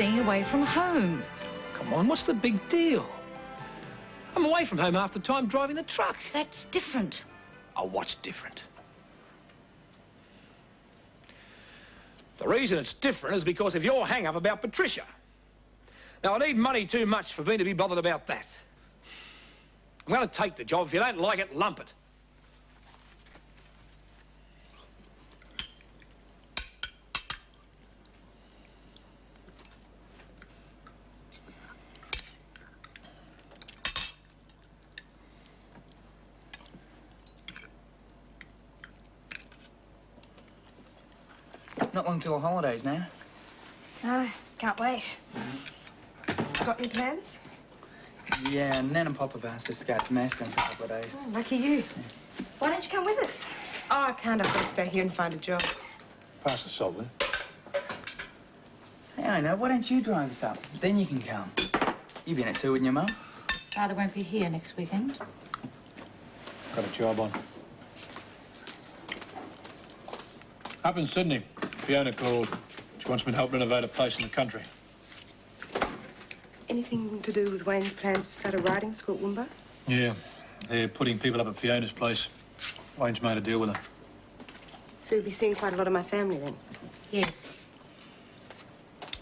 being away from home. Come on, what's the big deal? I'm away from home half the time driving the truck. That's different. Oh, what's different? The reason it's different is because of your hang-up about Patricia. Now, I need money too much for me to be bothered about that. I'm going to take the job. If you don't like it, lump it. Not long till the holidays now. No, can't wait. Got any plans? Yeah, Nan and Pop have asked us to go to Mascot for a couple of days. Oh, lucky you. Yeah. Why don't you come with us? Oh, I can't. I've got to stay here and find a job. Pass the salt, will you? Hey, I know. Why don't you drive us up? Then you can come. You've been at two, wouldn't you, Mum? Father won't be here next weekend. Got a job on. Up in Sydney. Fiona called. She wants me to help renovate a place in the country. Anything to do with Wayne's plans to start a riding school at Woomba? Yeah. They're putting people up at Fiona's place. Wayne's made a deal with her. So you'll be seeing quite a lot of my family then? Yes.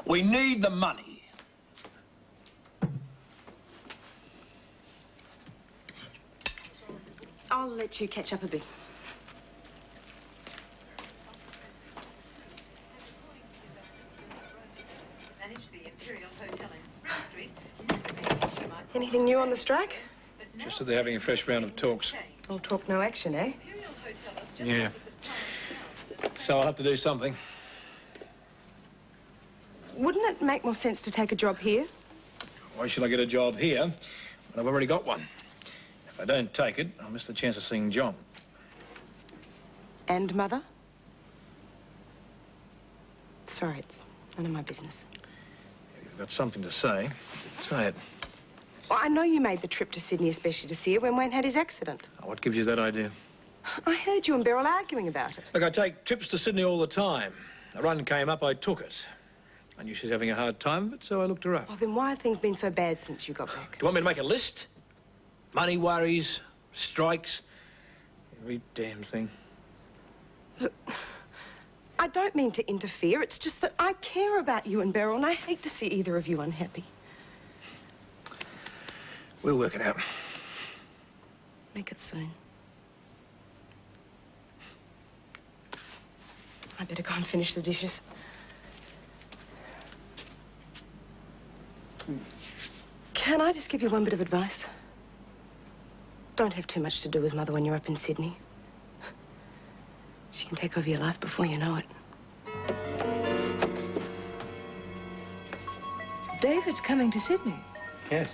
We need the money. I'll let you catch up a bit. Anything new on the strike? Just that they're having a fresh round of talks. All talk, no action, eh? Yeah. So I'll have to do something. Wouldn't it make more sense to take a job here? Why should I get a job here when I've already got one? If I don't take it, I'll miss the chance of seeing John. And Mother? Sorry, it's none of my business. If you've got something to say, say it. Well, I know you made the trip to Sydney especially to see her when Wayne had his accident. Oh, what gives you that idea? I heard you and Beryl arguing about it. Look, I take trips to Sydney all the time. A run came up, I took it. I knew she was having a hard time of it, so I looked her up. Oh, then why have things been so bad since you got back? Do you want me to make a list? Money worries, strikes, every damn thing. Look, I don't mean to interfere. It's just that I care about you and Beryl, and I hate to see either of you unhappy. We'll work it out. Make it soon. I better go and finish the dishes. Can I just give you one bit of advice? Don't have too much to do with Mother when you're up in Sydney. She can take over your life before you know it. David's coming to Sydney. Yes.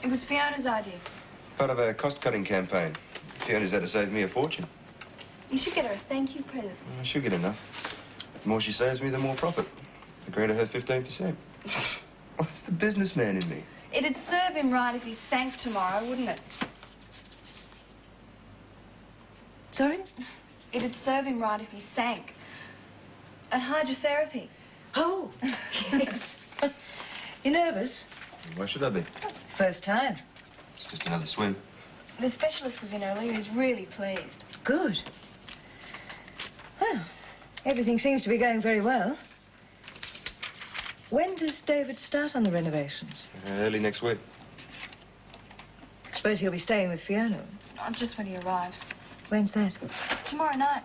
It was Fiona's idea. Part of a cost-cutting campaign. Fiona's had to save me a fortune. You should get her a thank you present. She'll get enough. The more she saves me, the more profit. The greater her 15%. What's the businessman in me? It'd serve him right if he sank tomorrow, wouldn't it? Sorry? It'd serve him right if he sank. At hydrotherapy. Oh, yes. You nervous? Why should I be? First time. It's just another swim. The specialist was in earlier. He was really pleased. Good. Well, everything seems to be going very well. When does David start on the renovations? Early next week. I suppose he'll be staying with Fiona. Not just when he arrives. When's that? Tomorrow night.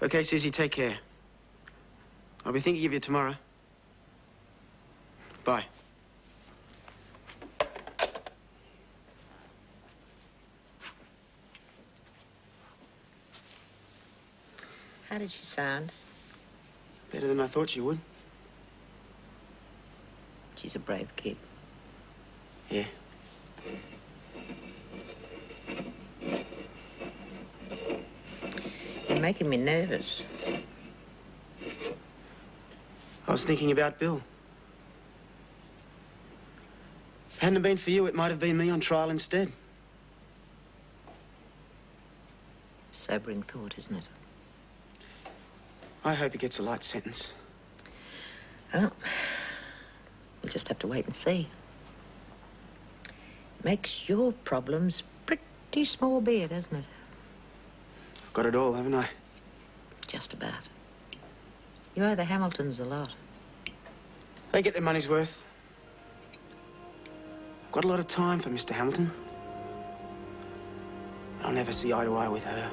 Okay, Susie, take care. I'll be thinking of you tomorrow. Bye. How did she sound? Better than I thought she would. She's a brave kid. Yeah. You're making me nervous. I was thinking about Bill. If it hadn't been for you, it might have been me on trial instead. Sobering thought, isn't it? I hope he gets a light sentence. Well, we'll just have to wait and see. Makes your problems pretty small beer, doesn't it? I've got it all, haven't I? Just about. You owe the Hamiltons a lot. They get their money's worth. I've got a lot of time for Mr. Hamilton. I'll never see eye to eye with her.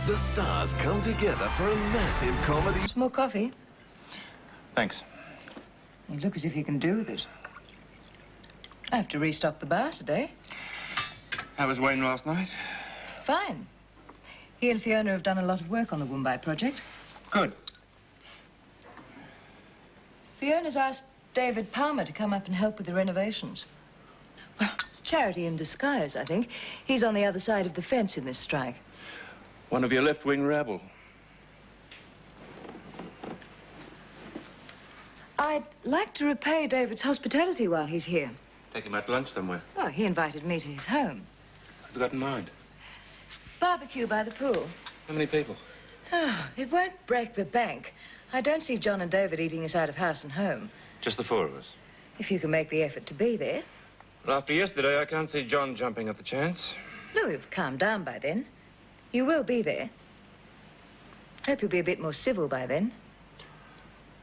The stars come together for a massive comedy. Some more coffee? Thanks. You look as if you can do with it. I have to restock the bar today. How was Wayne last night? Fine. He and Fiona have done a lot of work on the Woombye project. Good. Fiona's asked David Palmer to come up and help with the renovations. Well, it's charity in disguise, I think. He's on the other side of the fence in this strike. One of your left-wing rabble. I'd like to repay David's hospitality while he's here. Take him out to lunch somewhere. Well, he invited me to his home. I've got in mind. Barbecue by the pool. How many people? Oh, it won't break the bank. I don't see John and David eating us out of house and home. Just the four of us. If you can make the effort to be there. Well, after yesterday, I can't see John jumping at the chance. No, you've calmed down by then. You will be there. Hope you'll be a bit more civil by then.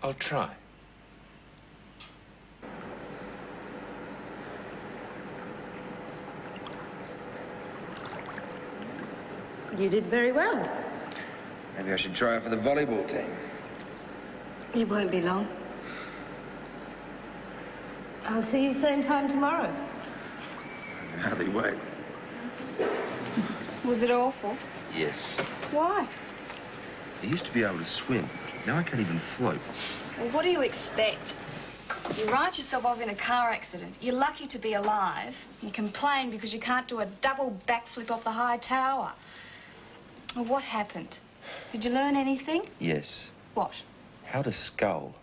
I'll try. You did very well. Maybe I should try out for the volleyball team. It won't be long. I'll see you same time tomorrow. I can hardly wait. Was it awful? Yes. Why? I used to be able to swim. Now I can't even float. Well, what do you expect? You write yourself off in a car accident. You're lucky to be alive. You complain because you can't do a double backflip off the high tower. Well, what happened? Did you learn anything? Yes. What? How to scull.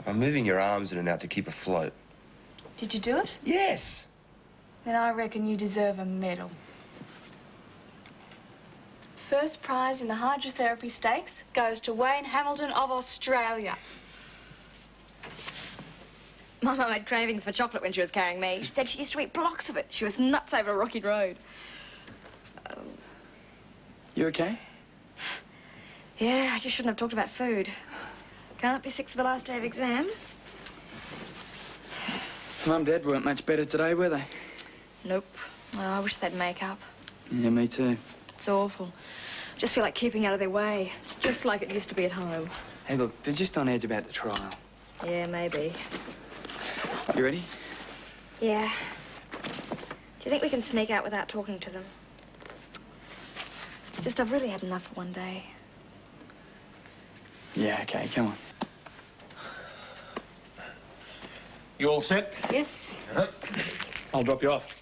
I'm moving your arms in and out to keep afloat. Did you do it? Yes. Then I reckon you deserve a medal. First prize in the hydrotherapy stakes goes to Wayne Hamilton of Australia. My mum had cravings for chocolate when she was carrying me. She said she used to eat blocks of it. She was nuts over a rocky road. You okay? Yeah, I just shouldn't have talked about food. Can't be sick for the last day of exams. Mum and Dad weren't much better today, were they? Nope. Oh, I wish they'd make up. Yeah, me too. It's awful. I just feel like keeping out of their way. It's just like it used to be at home. Hey, look, they're just on edge about the trial. Yeah, maybe. You ready? Yeah. Do you think we can sneak out without talking to them? It's just I've really had enough for one day. Yeah, okay, come on. You all set? Yes. I'll drop you off.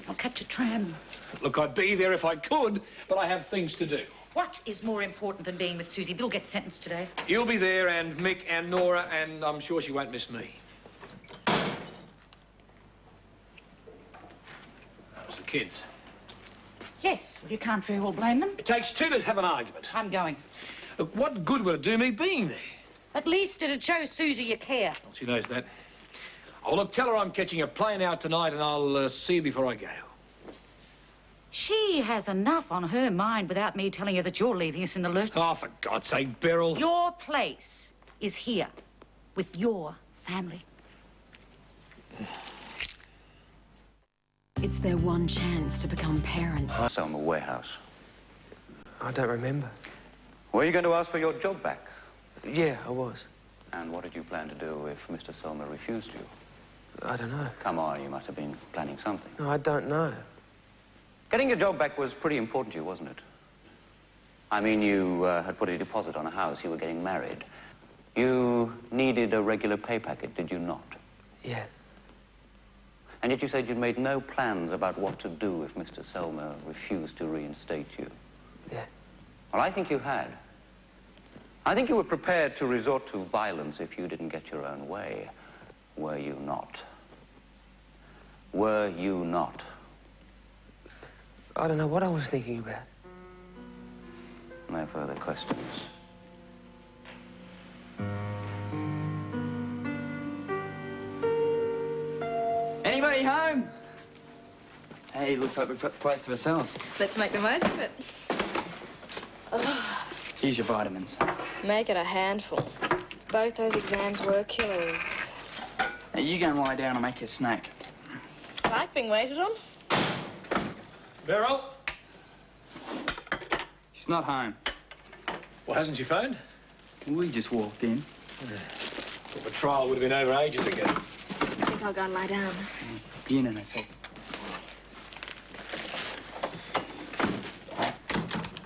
I'll catch a tram. Look, I'd be there if I could, but I have things to do. What is more important than being with Susie? Bill gets sentenced today. You'll be there, and Mick and Nora, and I'm sure she won't miss me. That was the kids. Yes, well, you can't very well blame them. It takes two to have an argument. I'm going. Look, what good would it do me being there? At least it'd show Susie you care. Well, she knows that. Oh, look, tell her I'm catching a plane out tonight, and I'll see her before I go. She has enough on her mind without me telling her that you're leaving us in the lurch. Oh, for God's sake, Beryl. Your place is here with your family. It's their one chance to become parents. Selma warehouse. I don't remember. Were you going to ask for your job back? Yeah, I was. And what did you plan to do if Mr. Selma refused you? I don't know. Come on, you must have been planning something. No, I don't know. Getting your job back was pretty important to you, wasn't it? I mean, you had put a deposit on a house. You were getting married. You needed a regular pay packet, did you not? Yeah. And yet you said you'd made no plans about what to do if Mr. Selma refused to reinstate you. Yeah. Well, I think you had. I think you were prepared to resort to violence if you didn't get your own way. Were you not? Were you not? I don't know what I was thinking about. No further questions. way home. Hey, looks like we've got the place to ourselves. Let's make the most of it. Here's your vitamins. Make it a handful. Both those exams were killers. Now, you go and lie down and make you a snack. Like being waited on? Beryl? She's not home. Well, hasn't she phoned? We just walked in. Well, the trial would have been over ages ago. I think I'll go and lie down. Be in a sec.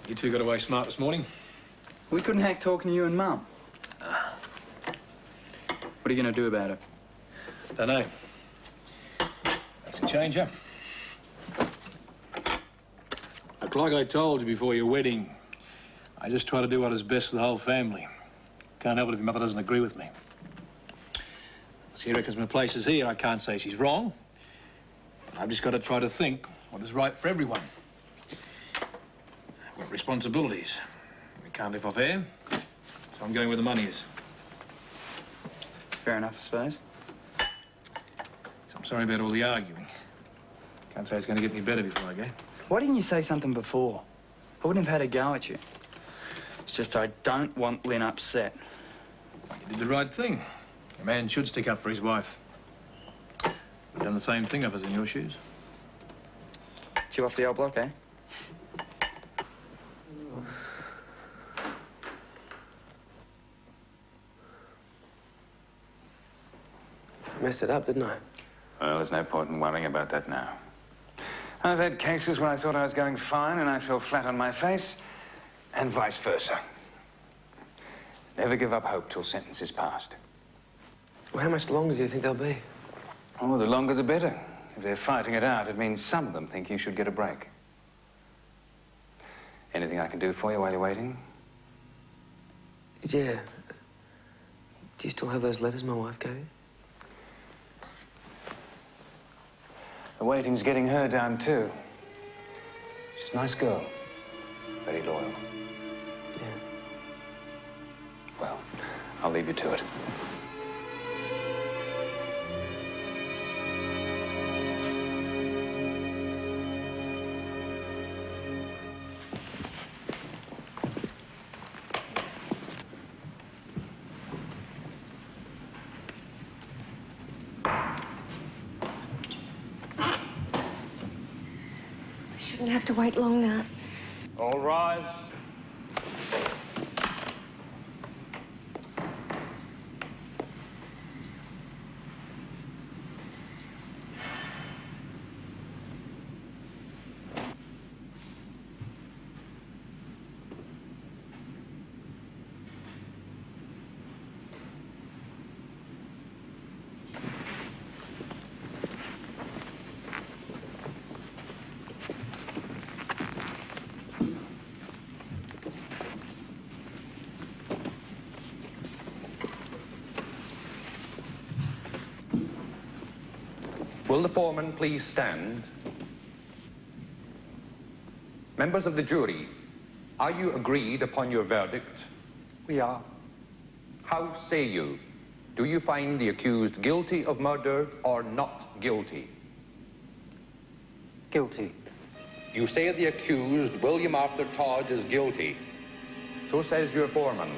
You two got away smart this morning. We couldn't hack talking to you and Mum. What are you going to do about it? Don't know. That's a changer. Look, like I told you before your wedding, I just try to do what is best for the whole family. Can't help it if your mother doesn't agree with me. She reckons my place is here. I can't say she's wrong. I've just got to try to think what is right for everyone. I've got responsibilities. We can't live off air, so I'm going where the money is. It's fair enough, I suppose. So I'm sorry about all the arguing. Can't say it's going to get any better before I go. Why didn't you say something before? I wouldn't have had a go at you. It's just I don't want Lynn upset. You did the right thing. A man should stick up for his wife. I've done the same thing if I was in your shoes. You off the old block, eh? Messed it up, didn't I? Well, there's no point in worrying about that now. I've had cases where I thought I was going fine and I fell flat on my face, and vice versa. Never give up hope till sentence is passed. Well, how much longer do you think they'll be? Oh, the longer the better. If they're fighting it out, it means some of them think you should get a break. Anything I can do for you while you're waiting? Yeah. Do you still have those letters my wife gave you? The waiting's getting her down, too. She's a nice girl. Very loyal. Yeah. Well, I'll leave you to it. Shouldn't have to wait longer. All rise. Will the foreman please stand? Members of the jury, are you agreed upon your verdict? We are. How say you? Do you find the accused guilty of murder or not guilty? Guilty. You say the accused, William Arthur Todd, is guilty. So says your foreman.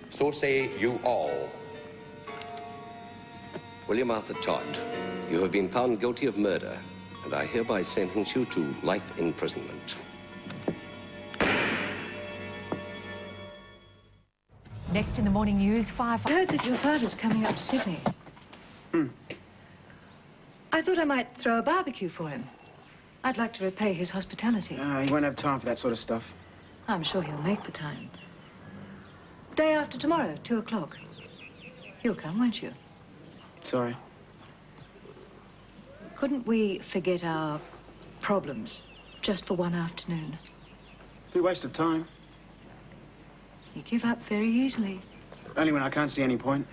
So say you all. William Arthur Todd, you have been found guilty of murder, and I hereby sentence you to life imprisonment. Next in the morning news, I heard that your father's coming up to Sydney. I thought I might throw a barbecue for him. I'd like to repay his hospitality. He won't have time for that sort of stuff. I'm sure he'll make the time. Day after tomorrow, 2 o'clock. You'll come, won't you? Sorry. Couldn't we forget our problems just for one afternoon? Be a waste of time. You give up very easily. Only when I can't see any point.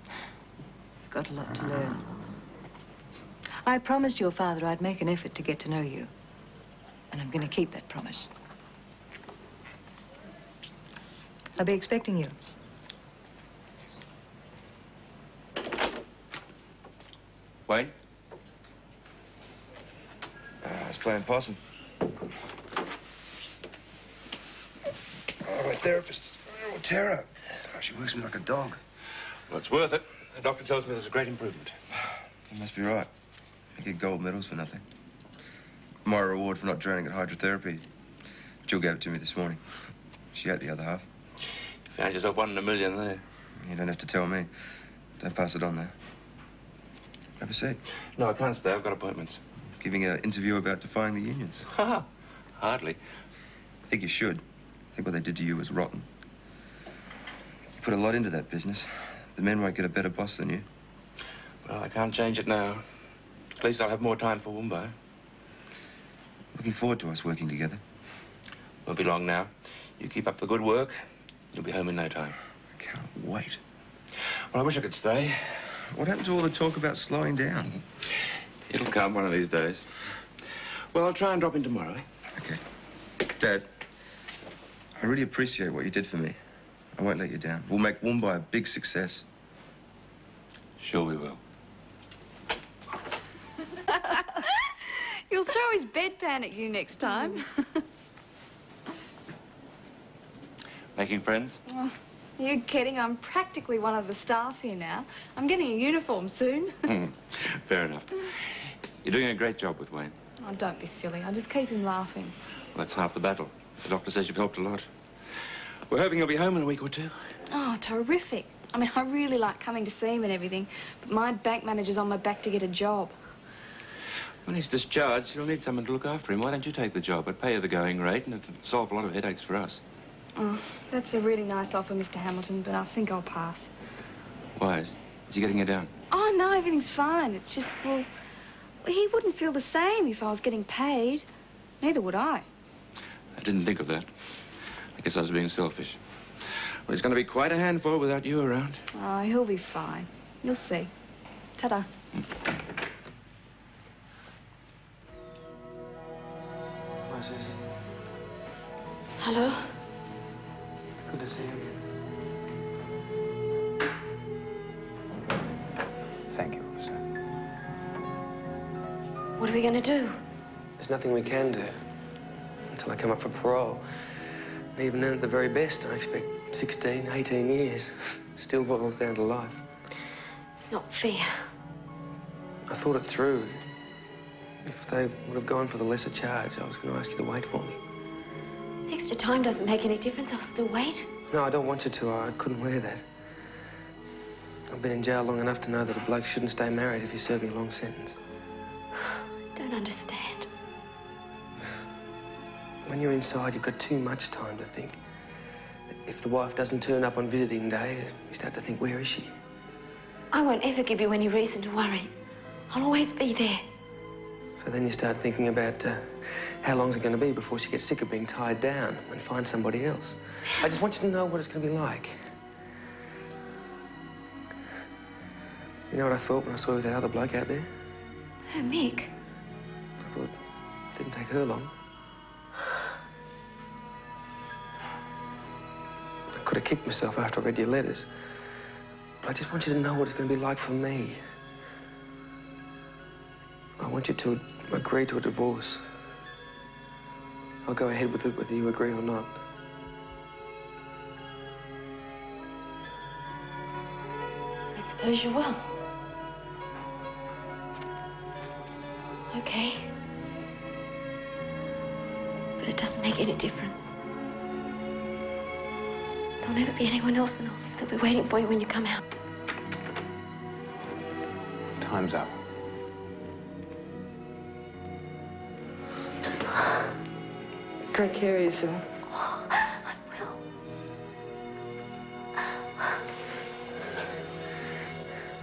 You've got a lot to learn. I promised your father I'd make an effort to get to know you. And I'm going to keep that promise. I'll be expecting you. Wayne? playing possum. Oh, my therapist, oh, Tara. Oh, she works me like a dog. Well, it's worth it. The doctor tells me there's a great improvement. You must be right. I get gold medals for nothing. My reward for not drowning at hydrotherapy. Jill gave it to me this morning. She ate the other half. You found yourself 1 in a million there. You don't have to tell me. Don't pass it on there. Have a seat. No, I can't stay. I've got appointments. Giving an interview about defying the unions. Hardly. I think you should. I think what they did to you was rotten. You put a lot into that business. The men won't get a better boss than you. Well, I can't change it now. At least I'll have more time for Wumbo. Looking forward to us working together. Won't be long now. You keep up the good work, you'll be home in no time. I can't wait. Well, I wish I could stay. What happened to all the talk about slowing down? It'll come one of these days. Well, I'll try and drop in tomorrow, eh? Okay. Dad, I really appreciate what you did for me. I won't let you down. We'll make Wumbai a big success. Sure we will. You'll throw his bedpan at you next time. Making friends? Oh, are you kidding? I'm practically one of the staff here now. I'm getting a uniform soon. Fair enough. You're doing a great job with Wayne. Oh, don't be silly. I'll just keep him laughing. Well, that's half the battle. The doctor says you've helped a lot. We're hoping you'll be home in a week or two. Oh, terrific. I mean, I really like coming to see him and everything, but my bank manager's on my back to get a job. When he's discharged, he'll need someone to look after him. Why don't you take the job? I'd pay you the going rate, and it'd solve a lot of headaches for us. Oh, that's a really nice offer, Mr. Hamilton, but I think I'll pass. Why? Is he getting you down? Oh, no, everything's fine. It's just, well, he wouldn't feel the same if I was getting paid. Neither would I. I didn't think of that. I guess I was being selfish. Well, he's going to be quite a handful without you around. Oh, he'll be fine. You'll see. Ta-da. Hi, Susan. Hello? It's good to see you again. Thank you, sir. What are we going to do? There's nothing we can do until I come up for parole. And even then, at the very best, I expect 16, 18 years. Still boils down to life. It's not fair. I thought it through. If they would have gone for the lesser charge, I was going to ask you to wait for me. The extra time doesn't make any difference. I'll still wait. No, I don't want you to. I couldn't wear that. I've been in jail long enough to know that a bloke shouldn't stay married if he's serving a long sentence. I don't understand. When you're inside, you've got too much time to think. If the wife doesn't turn up on visiting day, you start to think, where is she? I won't ever give you any reason to worry. I'll always be there. So then you start thinking about how long's it going to be before she gets sick of being tied down and finds somebody else. I just want you to know what it's going to be like. You know what I thought when I saw you with that other bloke out there? Who, Mick? I thought it didn't take her long. I could have kicked myself after I read your letters. But I just want you to know what it's going to be like for me. I want you to agree to a divorce. I'll go ahead with it whether you agree or not. I suppose you will. Okay. But it doesn't make any difference. There'll never be anyone else, and I'll still be waiting for you when you come out. Time's up. Take care of yourself. I will. I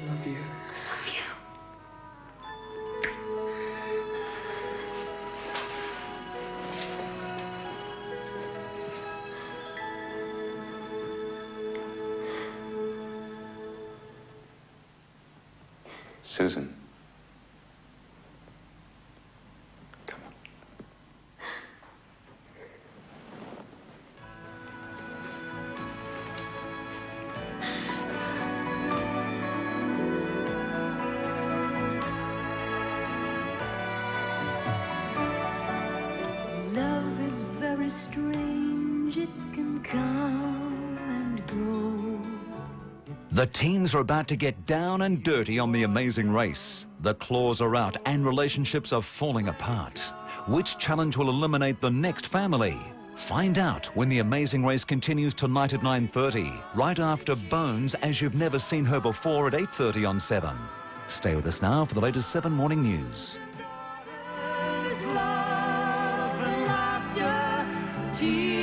love you. Love you. Susan. The teams are about to get down and dirty on The Amazing Race. The claws are out and relationships are falling apart. Which challenge will eliminate the next family? Find out when The Amazing Race continues tonight at 9:30, right after Bones As You've Never Seen Her Before at 8:30 on 7. Stay with us now for the latest 7 Morning News. Love and laughter, tears.